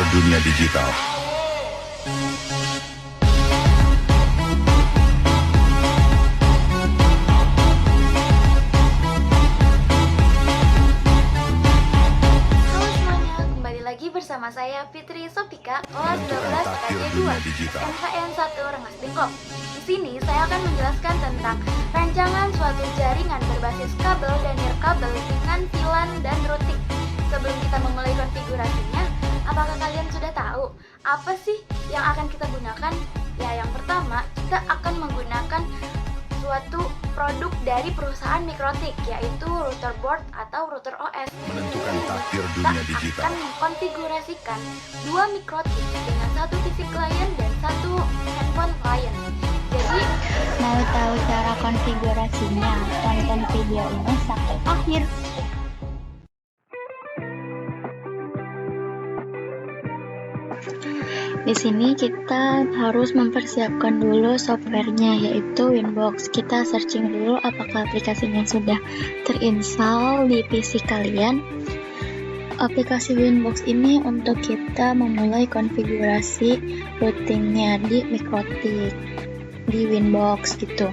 dunia digital. Halo semuanya, kembali lagi bersama saya Fitri Sopika, kelas 12 KJ2, MKN 1 Rengas Dengklok. Di sini saya akan menjelaskan tentang rancangan suatu jaringan berbasis kabel dan nirkabel dengan VLAN dan routing. Sebelum kita memulai konfigurasinya, apakah kalian sudah tahu apa sih yang akan kita gunakan? Ya, yang pertama, kita akan menggunakan suatu produk dari perusahaan Mikrotik, yaitu router board atau router OS. Menentukan takdir Kita dunia digital. akan mengkonfigurasikan dua Mikrotik dengan satu PC client dan satu handphone client. Jadi, Mau tahu cara konfigurasinya? Tonton video ini sampai akhir. Di sini kita harus mempersiapkan dulu softwarenya, yaitu Winbox. Kita searching dulu apakah aplikasinya sudah terinstall di PC kalian. Aplikasi Winbox ini untuk kita memulai konfigurasi routingnya di Mikrotik, di Winbox gitu.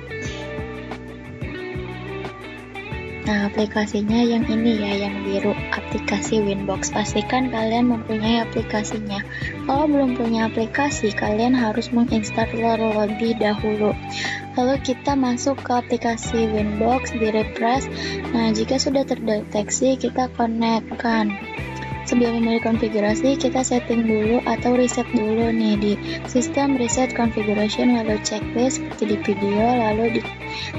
Nah, aplikasinya yang ini ya, yang biru, aplikasi Winbox. Pastikan kalian mempunyai aplikasinya. Kalau belum punya aplikasi, kalian harus menginstal terlebih dahulu. Lalu kita masuk ke aplikasi Winbox, di refresh. Nah, jika sudah terdeteksi, kita connect-kan. Sebelum memulai konfigurasi, kita setting dulu atau reset dulu nih di sistem reset configuration, lalu checklist seperti di video, lalu di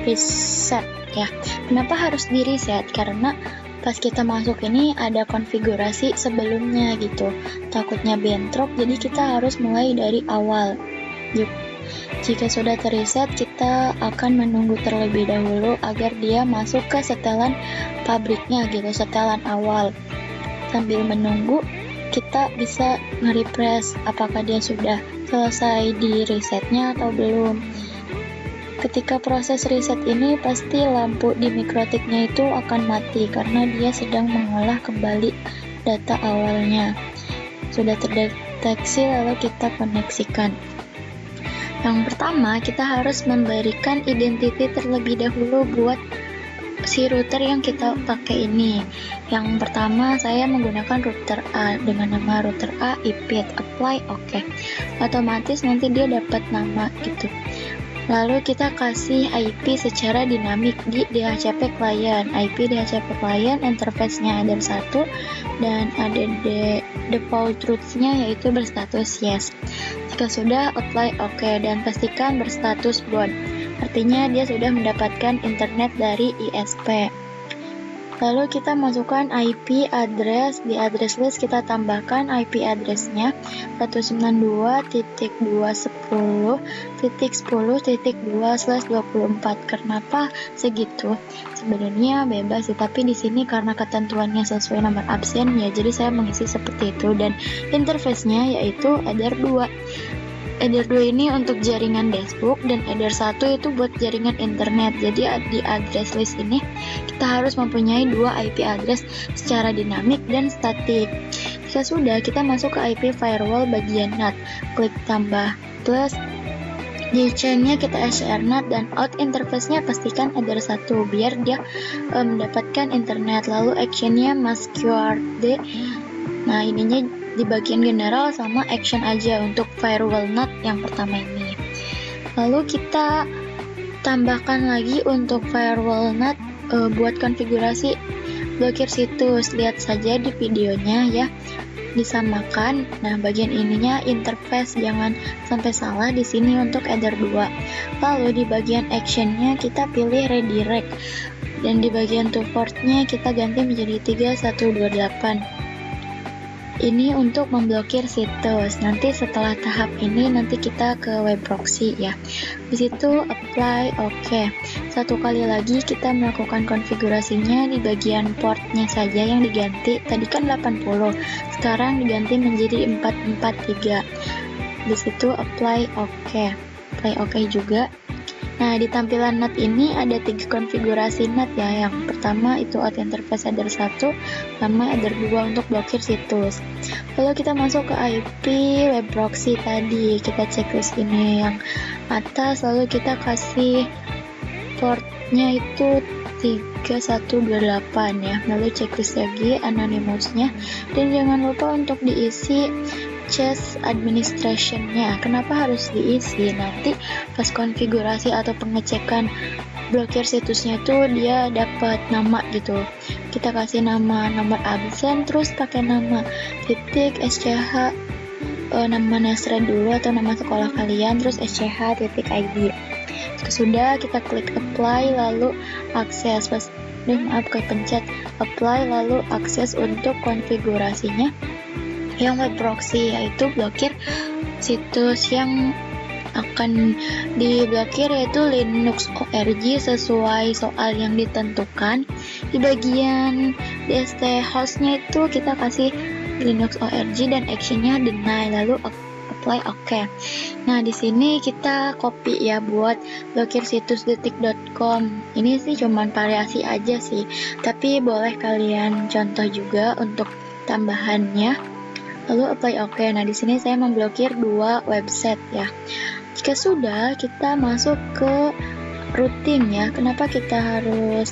reset ya. Kenapa harus di reset? Karena pas kita masuk ini ada konfigurasi sebelumnya gitu, takutnya bentrok, jadi kita harus mulai dari awal. Yuk. Jika sudah terreset, kita akan menunggu terlebih dahulu agar dia masuk ke setelan pabriknya gitu, setelan awal. Sambil menunggu, kita bisa nge-refresh apakah dia sudah selesai di resetnya atau belum. Ketika proses reset ini, pasti lampu di Mikrotiknya itu akan mati karena dia sedang mengolah kembali data awalnya. Sudah terdeteksi, lalu kita koneksikan. Yang pertama, kita harus memberikan identity terlebih dahulu buat si router yang kita pakai ini. Yang pertama, saya menggunakan router A dengan nama router A, IP, apply, oke. Otomatis nanti dia dapat nama gitu. Lalu kita kasih IP secara dinamik di DHCP client. IP DHCP client, interface-nya ada satu, dan ada default truth-nya yaitu berstatus yes. Jika sudah, apply oke, dan pastikan berstatus bound. Artinya dia sudah mendapatkan internet dari ISP. Lalu kita masukkan IP address, di address list kita tambahkan IP address-nya 192.210.10.2/24. Kenapa segitu? Sebenarnya bebas sih, tapi di sini karena ketentuannya sesuai nomor absen ya, jadi saya mengisi seperti itu. Dan interface-nya yaitu header 2. Header 2 ini untuk jaringan dashboard dan header 1 itu buat jaringan internet. Jadi di address list ini kita harus mempunyai dua IP address secara dinamik dan statik. Jika sudah, kita masuk ke IP firewall bagian NAT. Klik tambah plus. Di chain-nya kita share NAT dan out interface-nya pastikan header 1 biar dia mendapatkan internet. Lalu action-nya mas QRD. Nah, ininya di bagian general sama action aja untuk firewall NAT yang pertama ini. Lalu kita tambahkan lagi untuk firewall NAT buat konfigurasi blokir situs. Lihat saja di videonya ya, disamakan. Nah, bagian ininya interface, jangan sampai salah di sini untuk header 2. Lalu di bagian actionnya kita pilih redirect, dan di bagian to port-nya kita ganti menjadi 3128. Ini untuk memblokir situs. Nanti setelah tahap ini nanti kita ke web proxy ya. Di situ apply oke. Satu kali lagi kita melakukan konfigurasinya di bagian portnya saja yang diganti. Tadi kan 80, sekarang diganti menjadi 443. Di situ apply oke. Apply oke juga. Nah, di tampilan NAT ini ada 3 konfigurasi NAT ya. Yang pertama itu auth interface header 1 sama header 2 untuk blokir situs. Lalu kita masuk ke IP web proxy tadi, kita checklist ini yang atas, lalu kita kasih portnya itu 3128 ya. Lalu checklist lagi anonymousnya, dan jangan lupa untuk diisi chest administration-nya. Kenapa harus diisi? Nanti pas konfigurasi atau pengecekan blokir situsnya itu dia dapat nama gitu. Kita kasih nama nomor absen, terus pakai nama titik SCH, nama Nasren dulu atau nama sekolah kalian, terus SCH titik ID. Sudah, kita klik apply lalu akses. Pencet apply lalu akses untuk konfigurasinya yang web proxy, yaitu blokir situs yang akan diblokir yaitu Linux ORG sesuai soal yang ditentukan. Di bagian DST hostnya itu kita kasih Linux ORG dan actionnya deny lalu apply OK. Nah, di sini kita copy ya buat blokir situs detik.com. Ini sih cuman variasi aja sih, tapi boleh kalian contoh juga untuk tambahannya. Lalu apply OK. Nah, di sini saya memblokir 2 website ya. Jika sudah, kita masuk ke routing ya. Kenapa kita harus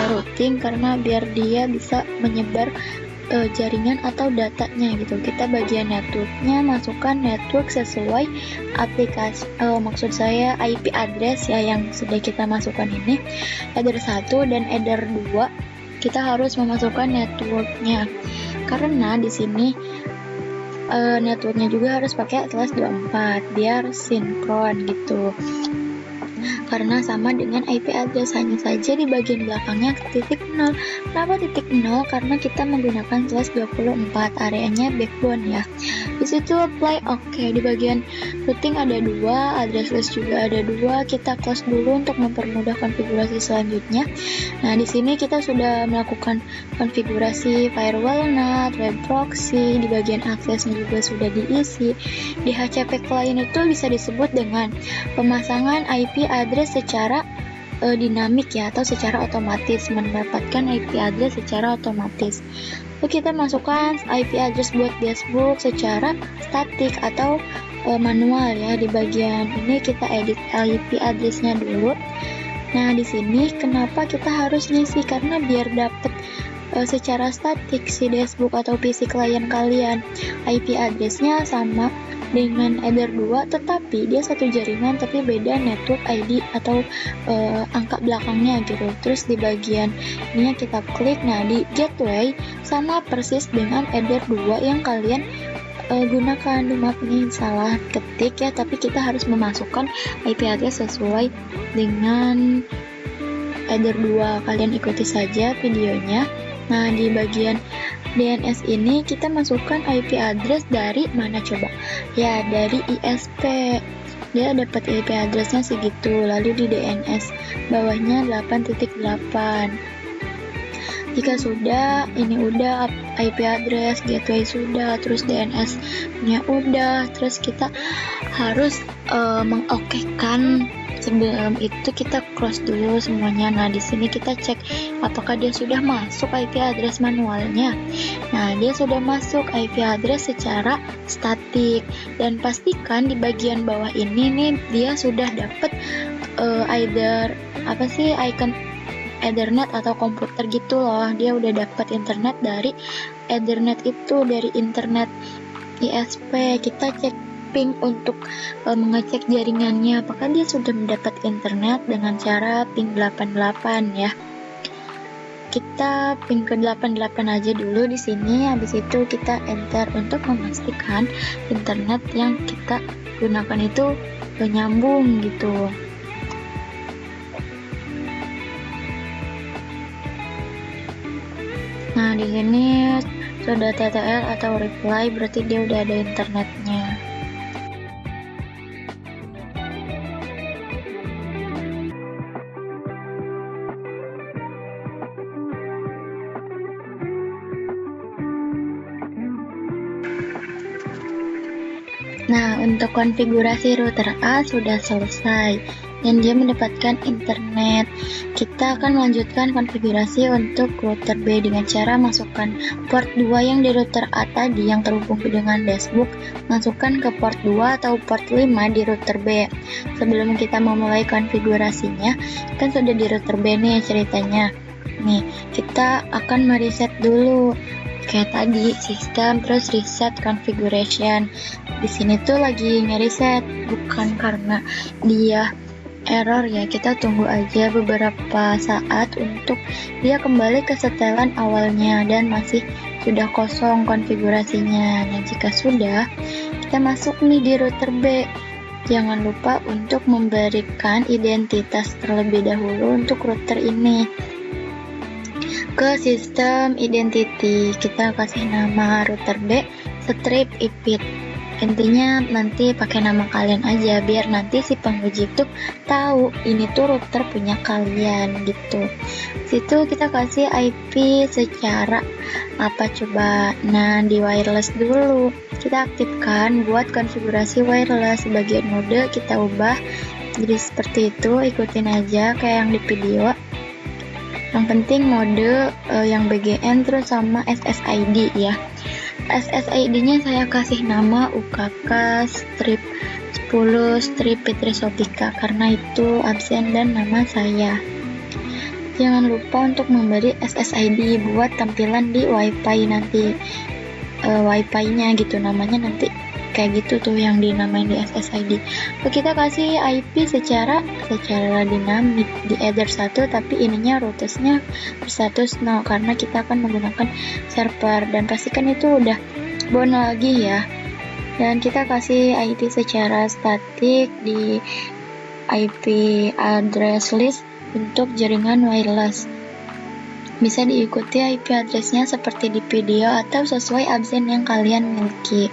routing? Karena biar dia bisa menyebar jaringan atau datanya gitu. Kita bagian networknya masukkan network sesuai aplikasi, maksud saya IP address ya yang sudah kita masukkan ini. Header 1 dan header 2 kita harus memasukkan networknya. Karena di sini networknya juga harus pakai Atlas 24 biar sinkron gitu. Karena sama dengan IP address, hanya saja di bagian belakangnya titik 0. Kenapa titik 0? Karena kita menggunakan Atlas 24, areanya backbone ya. Di situ apply OK. Di bagian routing ada 2, address list juga ada 2. Kita close dulu untuk mempermudah konfigurasi selanjutnya. Nah, di sini kita sudah melakukan konfigurasi firewall NAT, web proxy, di bagian aksesnya juga sudah diisi. Di HCP client itu bisa disebut dengan pemasangan IP address secara dinamik ya, atau secara otomatis, mendapatkan IP address secara otomatis. Lalu kita masukkan IP address buat dashboard secara statik atau manual ya. Di bagian ini kita edit IP addressnya dulu. Nah, di sini kenapa kita harus ngisi? Karena biar dapet secara statik si dashboard atau PC klien kalian IP addressnya sama dengan header 2, tetapi dia satu jaringan tapi beda network ID atau angka belakangnya gitu. Terus di bagian ini kita klik, nah di gateway sama persis dengan header 2 yang kalian gunakan. Maaf ini salah ketik ya, tapi kita harus memasukkan IP address sesuai dengan header 2. Kalian ikuti saja videonya. Nah, di bagian DNS ini kita masukkan IP address dari mana coba? Ya, dari ISP. Dia dapat IP addressnya segitu. Lalu di DNS bawahnya 8.8. Jika sudah, ini udah IP address, gateway sudah, terus DNS-nya udah, terus kita harus mengokekan. Sebelum itu kita close dulu semuanya. Nah, di sini kita cek apakah dia sudah masuk IP address manualnya. Nah, dia sudah masuk IP address secara statik, dan pastikan di bagian bawah ini nih dia sudah dapat either icon Ethernet atau komputer gitu loh. Dia udah dapat internet dari Ethernet itu, dari internet ISP. Kita cek ping untuk mengecek jaringannya apakah dia sudah mendapat internet dengan cara ping 88 ya. Kita ping ke 88 aja dulu di sini. Habis itu kita enter untuk memastikan internet yang kita gunakan itu nyambung gitu. Nah, di sini sudah TTL atau reply, berarti dia udah ada internetnya. Nah, untuk konfigurasi router A sudah selesai. dan dia mendapatkan internet. Kita akan melanjutkan konfigurasi untuk router B dengan cara masukkan port 2 yang di router A tadi yang terhubung dengan dashboard, masukkan ke port 2 atau port 5 di router B. Sebelum kita memulai konfigurasinya, kan sudah di router B nih ceritanya. Nih, kita akan mereset dulu kayak tadi sistem, terus reset configuration. Di sini tuh lagi ngereset, bukan karena dia error ya, kita tunggu aja beberapa saat untuk dia kembali ke setelan awalnya dan masih sudah kosong konfigurasinya. Nah, jika sudah, kita masuk nih di router B. Jangan lupa untuk memberikan identitas terlebih dahulu untuk router ini. Ke sistem identity, kita kasih nama router B strip ipit. Intinya nanti pakai nama kalian aja biar nanti si penguji tuh tahu ini tuh router punya kalian gitu. Situ kita kasih IP secara apa coba. Nah, di wireless dulu kita aktifkan buat konfigurasi wireless. Bagian mode kita ubah jadi seperti itu, ikutin aja kayak yang di video. Yang penting mode yang BGN terus sama SSID ya. SSID-nya saya kasih nama UKK strip 10 strip Fitri Sofika karena itu absen dan nama saya. Jangan lupa untuk memberi SSID buat tampilan di WiFi nanti, WiFi-nya gitu namanya nanti kayak gitu tuh yang dinamain di SSID. Kita kasih IP secara dinamik di header 1, tapi ininya rutesnya berstatus 0 karena kita akan menggunakan server, dan pastikan itu udah bound lagi ya. Dan kita kasih IP secara statik di IP address list untuk jaringan wireless. Bisa diikuti IP addressnya seperti di video atau sesuai absen yang kalian miliki.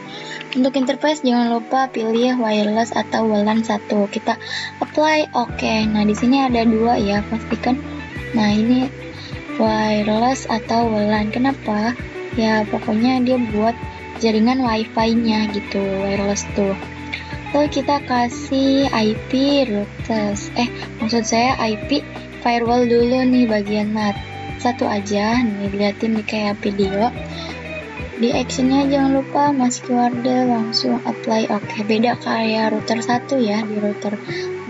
Untuk interface jangan lupa pilih wireless atau WLAN 1. Kita apply oke. Nah, di sini ada 2 ya, pastikan. Nah, ini wireless atau WLAN. Kenapa? Ya, pokoknya dia buat jaringan WiFi-nya gitu, wireless tuh. Lalu kita kasih IP routers. Maksud saya IP firewall dulu nih bagian NAT. Satu aja, nih liatin di kayak video. Di actionnya jangan lupa mas keyword langsung apply oke. Beda kayak router 1 ya. Di router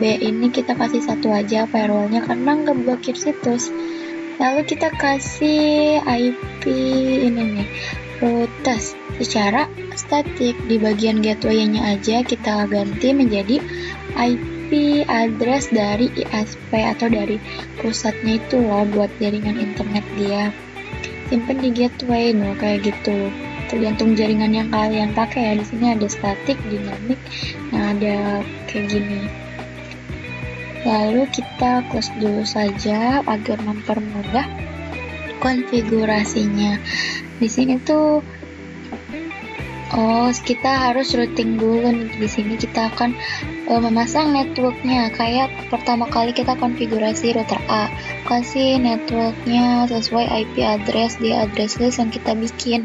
B ini kita kasih satu aja firewallnya karena nggak blokir situs. Lalu kita kasih IP ini nih, routers secara statik. Di bagian gateway-nya aja kita ganti menjadi IP address dari ISP atau dari pusatnya itu loh buat jaringan internet dia. Simpen di gateway kayak gitu. Tergantung jaringan yang kalian pakai ya. Di sini ada statik, dinamik. Nah, ada kayak gini. Lalu kita close dulu saja agar mempermudah konfigurasinya. Di sini tuh kita harus routing dulu nih. Di sini kita akan memasang networknya. Kayak pertama kali kita konfigurasi router A, kasih networknya sesuai IP address di address list yang kita bikin.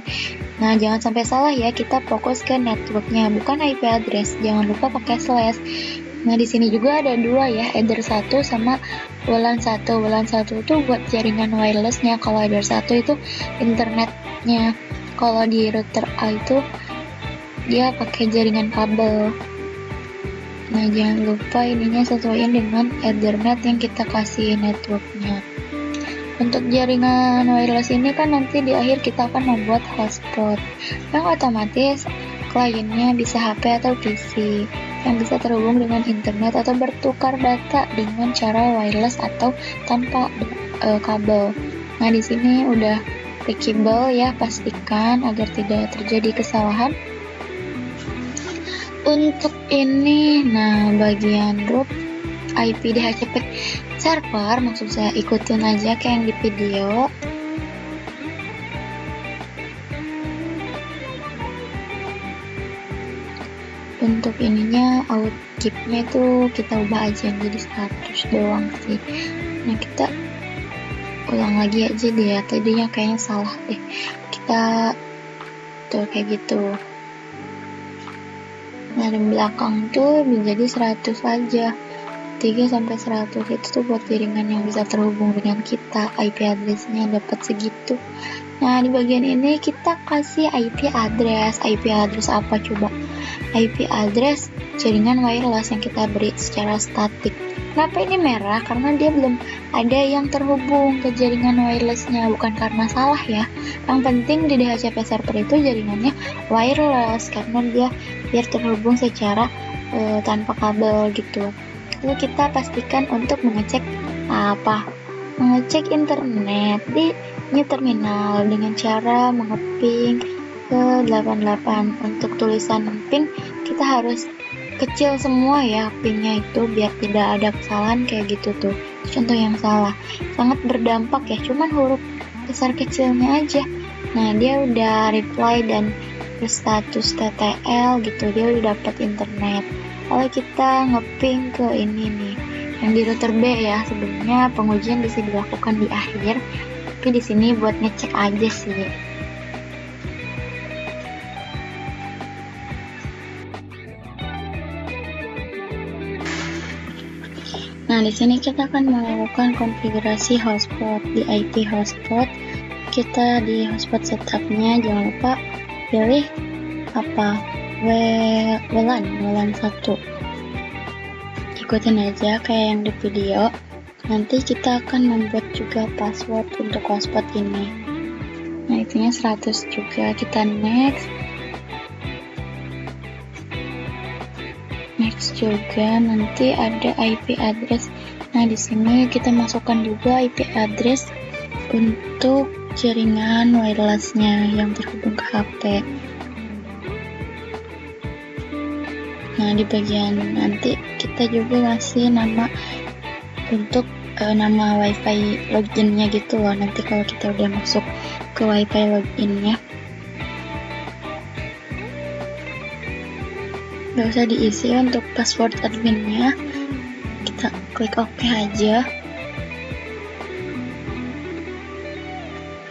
Nah, jangan sampai salah ya, kita fokus ke networknya, bukan IP address. Jangan lupa pakai slash. Nah, di sini juga ada 2 ya, header 1 sama WLAN 1. WLAN 1 itu buat jaringan wirelessnya, kalau header 1 itu internetnya. Kalau di router A itu dia pakai jaringan kabel. Nah, jangan lupa ininya sesuaiin dengan Ethernet yang kita kasih networknya. Untuk jaringan wireless ini kan nanti di akhir kita akan membuat hotspot yang otomatis kliennya bisa HP atau PC yang bisa terhubung dengan internet atau bertukar data dengan cara wireless atau tanpa kabel. Nah, di sini udah reachable ya, pastikan agar tidak terjadi kesalahan. Untuk ini, nah bagian root IP DHCP server, maksud saya ikutin aja kayak yang di video. Untuk ininya outkeep-nya itu kita ubah aja jadi status doang sih. Nah, kita ulang lagi aja deh, tadinya kayaknya salah deh. Kita tuh kayak gitu. Nah, di belakang tuh menjadi 100 aja. 93 sampai 100 itu tuh buat jaringan yang bisa terhubung dengan kita, IP address-nya dapat segitu. Nah, di bagian ini kita kasih IP address. IP address apa coba? IP address jaringan wireless yang kita beri secara statik. Kenapa ini merah? Karena dia belum ada yang terhubung ke jaringan wireless-nya, bukan karena salah ya. Yang penting di DHCP server itu jaringannya wireless karena dia biar terhubung secara tanpa kabel gitu. Lalu kita pastikan untuk mengecek apa? Mengecek internet di new terminal dengan cara mengeping ke 88. Untuk tulisan pin kita harus kecil semua ya pinnya itu biar tidak ada kesalahan kayak gitu tuh. Contoh yang salah sangat berdampak ya, cuman huruf besar kecilnya aja. Nah, dia udah reply dan berstatus TTL gitu, dia udah dapat internet. Kalau kita ngeping ke ini nih yang di router B ya, sebenarnya pengujian bisa dilakukan di akhir, tapi di sini buat ngecek aja sih. Nah, di sini kita akan melakukan konfigurasi hotspot. Di IP hotspot, kita di hotspot setupnya jangan lupa pilih apa? WLAN 1. Ikutin aja kayak yang di video. Nanti kita akan membuat juga password untuk hotspot ini. Nah, itunya 100 juga. Kita next juga, nanti ada IP address. Nah, di sini kita masukkan juga IP address untuk jaringan wirelessnya yang terhubung ke HP. Nah, di bagian nanti kita juga ngasih nama untuk nama wifi loginnya gitu loh, nanti kalau kita udah masuk ke wifi loginnya. Gak usah diisi untuk password adminnya, kita klik OK aja.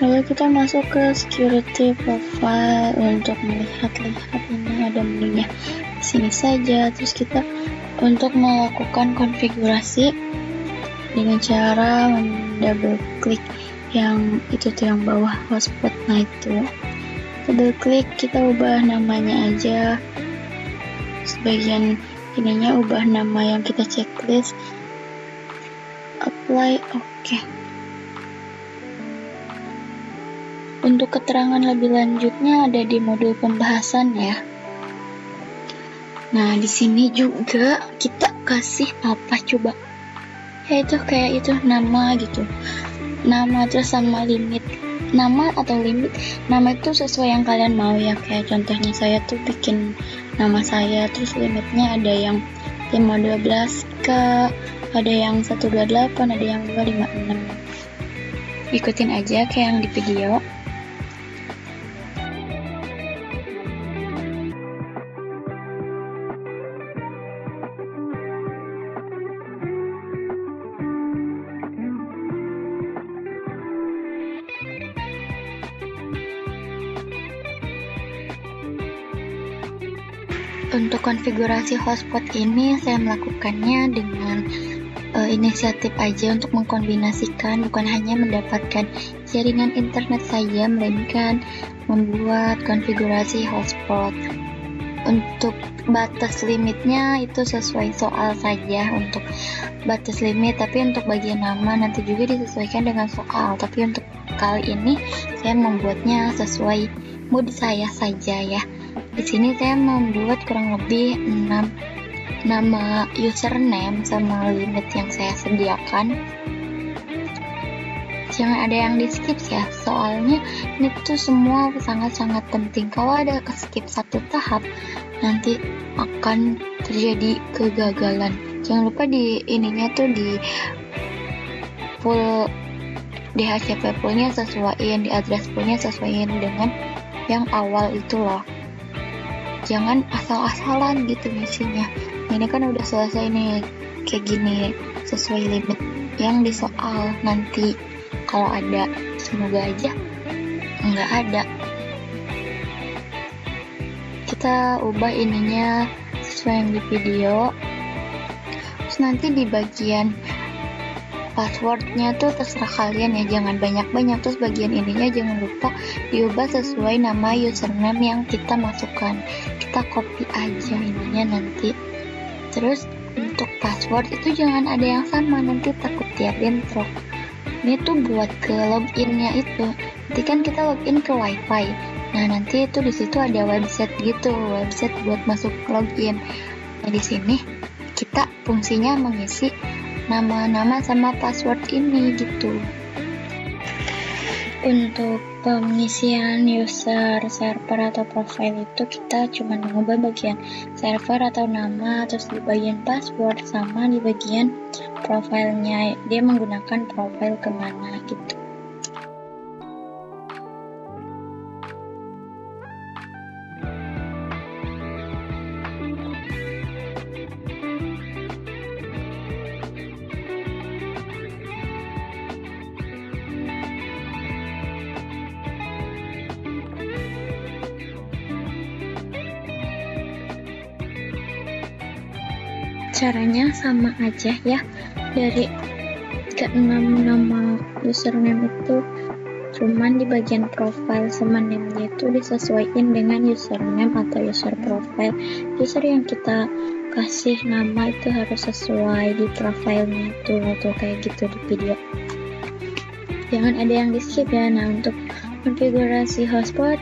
Lalu kita masuk ke security profile untuk melihat-lihat ini ada menunya di sini saja. Terus kita untuk melakukan konfigurasi dengan cara double klik yang itu tuh yang bawah hotspot. Nah, itu double klik, kita ubah namanya aja. Sebagian ininya ubah nama yang kita checklist, apply OK. Untuk keterangan lebih lanjutnya ada di modul pembahasan ya. Nah, di sini juga kita kasih apa coba? Yaitu kayak itu nama gitu. Nama terus sama limit. Nama atau limit, nama itu sesuai yang kalian mau ya. Kayak contohnya saya tuh bikin nama saya, terus limitnya ada yang 512K, ada yang 128, ada yang 256. Ikutin aja kayak yang di video. Untuk konfigurasi hotspot ini saya melakukannya dengan inisiatif aja untuk mengkombinasikan, bukan hanya mendapatkan jaringan internet saja, melainkan membuat konfigurasi hotspot. Untuk batas limitnya itu sesuai soal saja untuk batas limit, tapi untuk bagian nama nanti juga disesuaikan dengan soal. Tapi untuk kali ini saya membuatnya sesuai mood saya saja ya. Di sini saya membuat kurang lebih 6 nama username sama limit yang saya sediakan. Jangan ada yang di skip ya, soalnya ini tuh semua sangat-sangat penting. Kalau ada ke skip satu tahap, nanti akan terjadi kegagalan. Jangan lupa di ininya tuh di full DHCP poolnya sesuaiin, di address poolnya sesuaiin dengan yang awal itu loh. Jangan asal-asalan gitu ngisinya. Ini kan udah selesai nih kayak gini, sesuai limit yang di soal. Nanti kalau ada, semoga aja nggak ada, kita ubah ininya sesuai yang di video. Terus nanti di bagian passwordnya tuh terserah kalian ya, jangan banyak-banyak. Terus bagian ininya jangan lupa diubah sesuai nama username yang kita masukkan. Kita copy aja ininya nanti. Terus untuk password itu jangan ada yang sama, nanti takut dia bentrok. Ini tuh buat ke loginnya itu. Nanti kan kita login ke wifi. Nah nanti itu di situ ada website gitu, website buat masuk login. Nah di sini kita fungsinya mengisi nama-nama sama password ini gitu. Untuk pengisian user, server atau profile itu kita cuma mengubah bagian server atau nama, terus di bagian password sama di bagian profilnya dia menggunakan profile kemana gitu. Caranya sama aja ya, dari keenam nama username itu cuman di bagian profile sama name-nya itu disesuaikan dengan username atau user profile. User yang kita kasih nama itu harus sesuai di profilnya itu atau kayak gitu di video. Jangan ada yang di skip ya. Nah untuk konfigurasi hotspot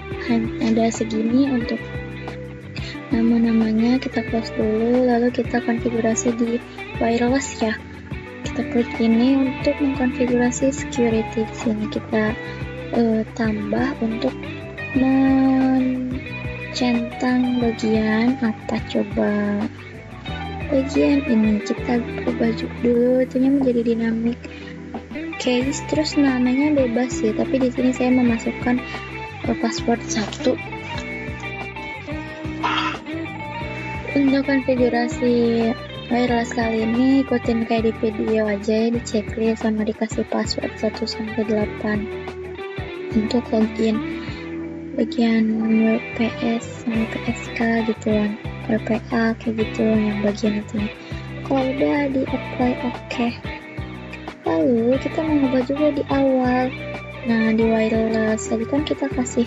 ada segini. Untuk nama-namanya kita close dulu, lalu kita konfigurasi di wireless ya. Kita klik ini untuk mengkonfigurasi security. Di sini kita tambah untuk mencentang bagian apa coba, bagian ini kita ubah dulu itunya menjadi dynamic case. Terus namanya bebas sih, tapi di sini saya memasukkan password 1. Untuk konfigurasi wireless kali ini ikutin kayak di video aja ya, di checklist sama dikasih password 1-8. Untuk login bagian WPS sama PSK gitu kan, RPA kayak gitu yang bagian itu. Kalau udah di apply oke. Lalu kita mengubah juga di awal. Nah di wireless tadi kan kita kasih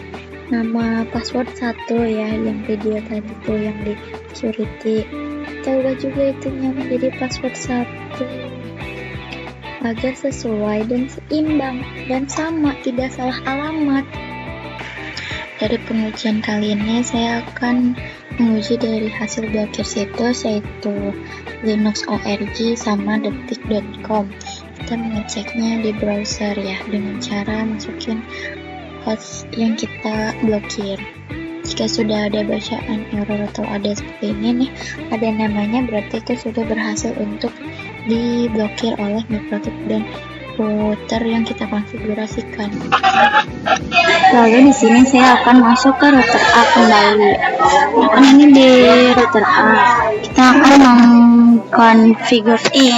nama password 1 ya, yang video tadi tuh yang di security. Kita ubah juga itunya menjadi password 1 agar sesuai dan seimbang dan sama, tidak salah alamat. Dari pengujian kali ini saya akan menguji dari hasil blokir situs yaitu Linux ORG sama detik.com. Kita mengeceknya di browser ya dengan cara masukin host yang kita blokir. Jika sudah ada bacaan error atau ada seperti ini nih, ada namanya, berarti itu sudah berhasil untuk diblokir oleh mikrotip dan router yang kita konfigurasikan. Lalu di sini saya akan masuk ke router A kembali. Nah, ini di router A kita akan mengkonfigurasi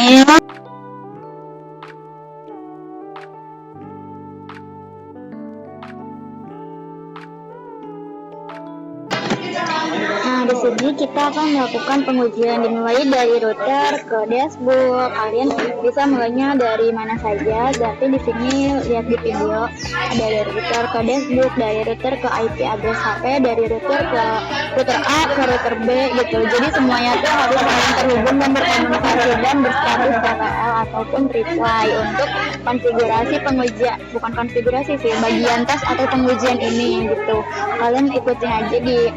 di sini kita akan melakukan pengujian dimulai dari router ke dashboard. Kalian bisa mulainya dari mana saja, tapi di sini lihat di video ada dari router ke dashboard, dari router ke IP address HP, dari router ke router A ke router B gitu. Jadi semuanya itu harus saling terhubung dan berkomunikasi dan berstatus TTL ataupun reply. Untuk konfigurasi pengujian, bukan konfigurasi sih, bagian tes atau pengujian ini gitu. Kalian ikutin aja di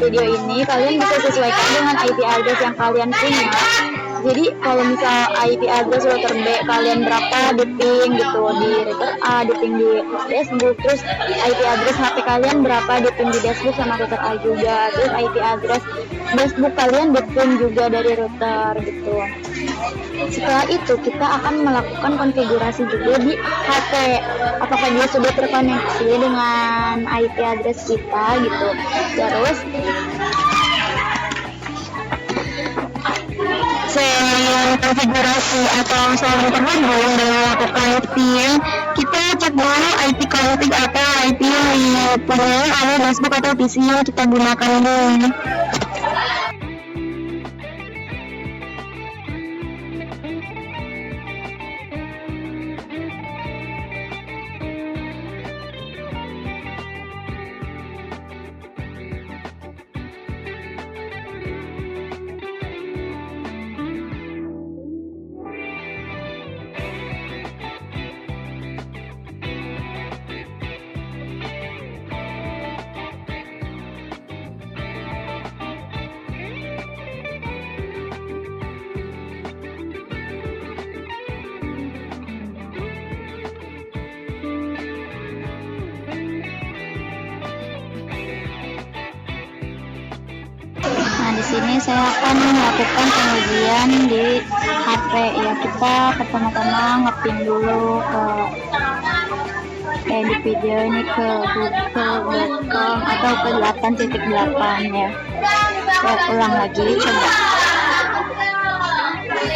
video ini, kalian bisa sesuaikan dengan IP address yang kalian punya. Jadi kalau misal IP address router B kalian berapa di ping gitu di router A, di ping di dashboard, terus IP address HP kalian berapa di ping di dashboard sama router A juga, terus IP address dashboard kalian di ping juga dari router gitu. Setelah itu kita akan melakukan konfigurasi juga di HP, apakah dia sudah terkoneksi dengan IP address kita gitu. Terus konfigurasi atau selalu terhubung dan melakukan ping, kita cek dulu IP config atau IP yang punya ada dashboard atau PC yang kita gunakan ini. di sini saya akan melakukan pengujian di HP ya. Kita pertama-tama ngepin dulu di video ini ke google.com atau ke 8.8 ya. Saya ulang lagi coba.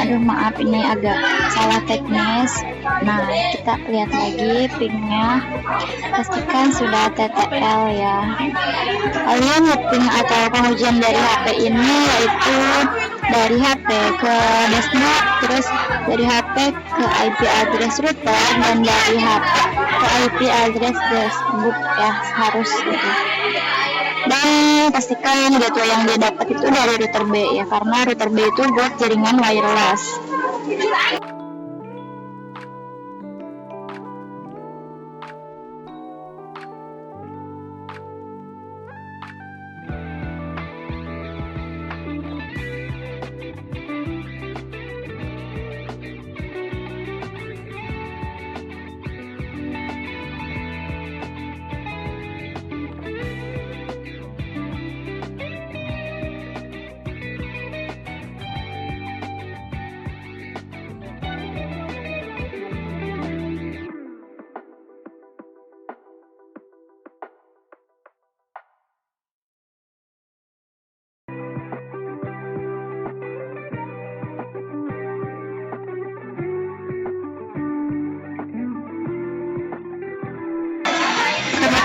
Aduh maaf ini agak salah teknis. Nah kita lihat lagi pingnya, pastikan sudah TTL ya. Kalian ngeping atau pengujian dari HP ini yaitu dari HP ke desktop, terus dari HP ke IP address router, dan dari HP ke IP address deskbook ya, harus gitu. Dan pastikan gateway yang dia dapat itu dari router B ya, karena router B itu buat jaringan wireless.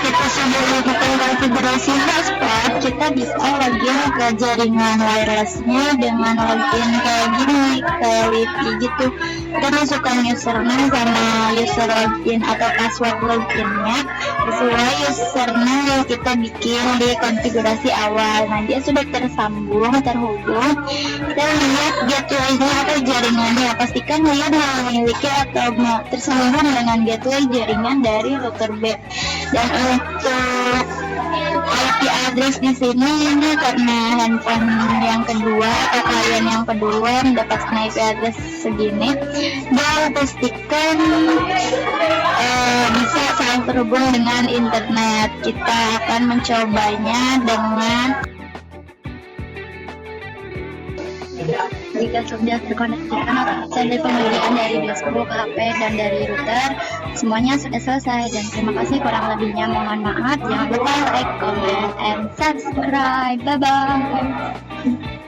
Kita sudah melakukan konfigurasi hotspot, kita bisa login ke jaringan wirelessnya dengan login kayak gini, kayak wifi gitu. Kita masukkan username sama user login atau password loginnya sesuai username yang kita bikin di konfigurasi awal. Nah dia sudah terhubung. Kita lihat gateway-nya atau jaringannya, pastikan dia memiliki atau tersambung dengan gateway jaringan dari router B. Dan untuk IP address di sini ini karena handphone yang kedua atau klien yang kedua mendapatkan IP address segini, dan pastikan bisa saling terhubung dengan internet. Kita akan mencobanya dengan jika sudah terkoneksi dari pembelian dari deskbook, HP, dan dari router, semuanya sudah selesai. Dan terima kasih, kurang lebihnya mohon maaf. Jangan lupa like, comment, and subscribe. Bye bye.